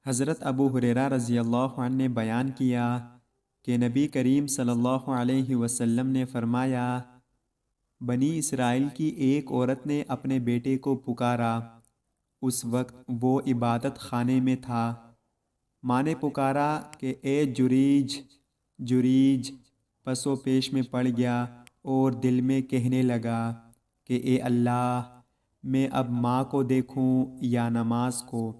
حضرت ابو ہریرہ رضی اللہ عنہ نے بیان کیا کہ نبی کریم صلی اللہ علیہ وسلم نے فرمایا، بنی اسرائیل کی ایک عورت نے اپنے بیٹے کو پکارا۔ اس وقت وہ عبادت خانے میں تھا۔ ماں نے پکارا کہ اے جریج جریج، پس و پیش میں پڑ گیا اور دل میں کہنے لگا کہ اے اللہ، میں اب ماں کو دیکھوں یا نماز کو؟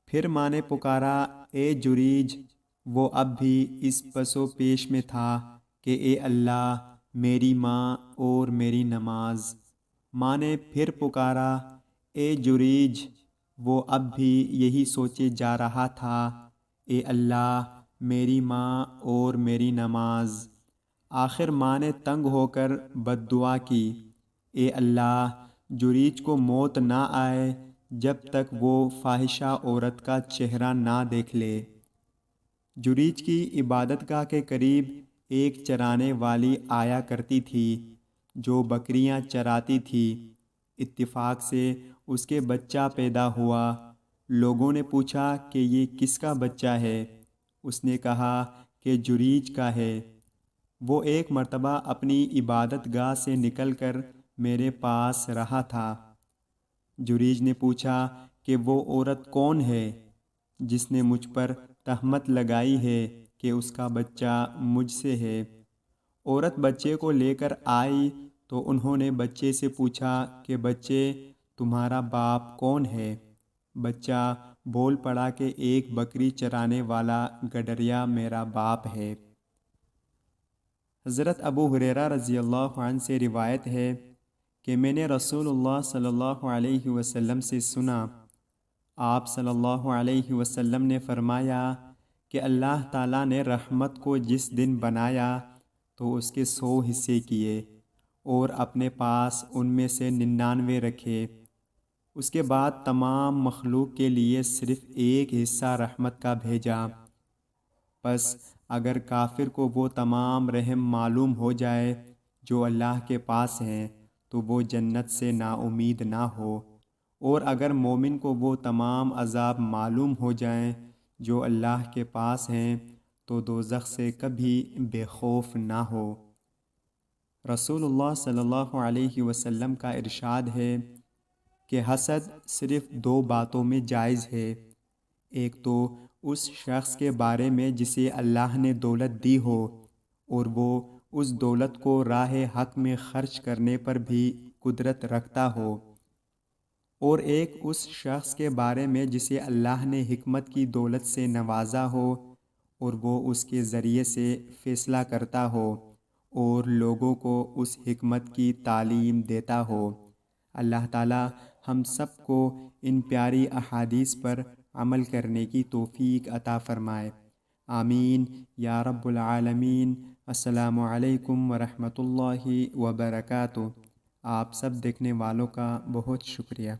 پھر ماں نے پکارا اے جریج، وہ اب بھی اس پس و پیش میں تھا کہ اے اللہ، میری ماں اور میری نماز۔ ماں نے پھر پکارا اے جریج، وہ اب بھی یہی سوچے جا رہا تھا، اے اللہ، میری ماں اور میری نماز۔ آخر ماں نے تنگ ہو کر بد دعا کی، اے اللہ، جریج کو موت نہ آئے جب تک وہ فاحشہ عورت کا چہرہ نہ دیکھ لے۔ جریج کی عبادت گاہ کے قریب ایک چرانے والی آیا کرتی تھی جو بکریاں چراتی تھی۔ اتفاق سے اس کے بچہ پیدا ہوا۔ لوگوں نے پوچھا کہ یہ کس کا بچہ ہے؟ اس نے کہا کہ جریج کا ہے۔ وہ ایک مرتبہ اپنی عبادت گاہ سے نکل کر میرے پاس رہا تھا۔ جریج نے پوچھا کہ وہ عورت کون ہے جس نے مجھ پر تہمت لگائی ہے کہ اس کا بچہ مجھ سے ہے؟ عورت بچے کو لے کر آئی تو انہوں نے بچے سے پوچھا کہ بچے، تمہارا باپ کون ہے؟ بچہ بول پڑا کہ ایک بکری چرانے والا گڈریا میرا باپ ہے۔ حضرت ابو ہریرہ رضی اللہ عنہ سے روایت ہے کہ میں نے رسول اللہ صلی اللہ علیہ وسلم سے سنا، آپ صلی اللہ علیہ وسلم نے فرمایا کہ اللہ تعالیٰ نے رحمت کو جس دن بنایا تو اس کے 100 حصے کیے اور اپنے پاس ان میں سے 99 رکھے۔ اس کے بعد تمام مخلوق کے لیے صرف ایک حصہ رحمت کا بھیجا۔ پس اگر کافر کو وہ تمام رحم معلوم ہو جائے جو اللہ کے پاس ہیں تو وہ جنت سے نا امید نہ ہو، اور اگر مومن کو وہ تمام عذاب معلوم ہو جائیں جو اللہ کے پاس ہیں تو دوزخ سے کبھی بے خوف نہ ہو۔ رسول اللہ صلی اللہ علیہ وسلم کا ارشاد ہے کہ حسد صرف 2 باتوں میں جائز ہے۔ ایک تو اس شخص کے بارے میں جسے اللہ نے دولت دی ہو اور وہ اس دولت کو راہ حق میں خرچ کرنے پر بھی قدرت رکھتا ہو، اور ایک اس شخص کے بارے میں جسے اللہ نے حکمت کی دولت سے نوازا ہو اور وہ اس کے ذریعے سے فیصلہ کرتا ہو اور لوگوں کو اس حکمت کی تعلیم دیتا ہو۔ اللہ تعالی ہم سب کو ان پیاری احادیث پر عمل کرنے کی توفیق عطا فرمائے، آمین یا رب العالمین۔ السلام علیکم ورحمۃ اللہ وبرکاتہ۔ آپ سب دیکھنے والوں کا بہت شکریہ۔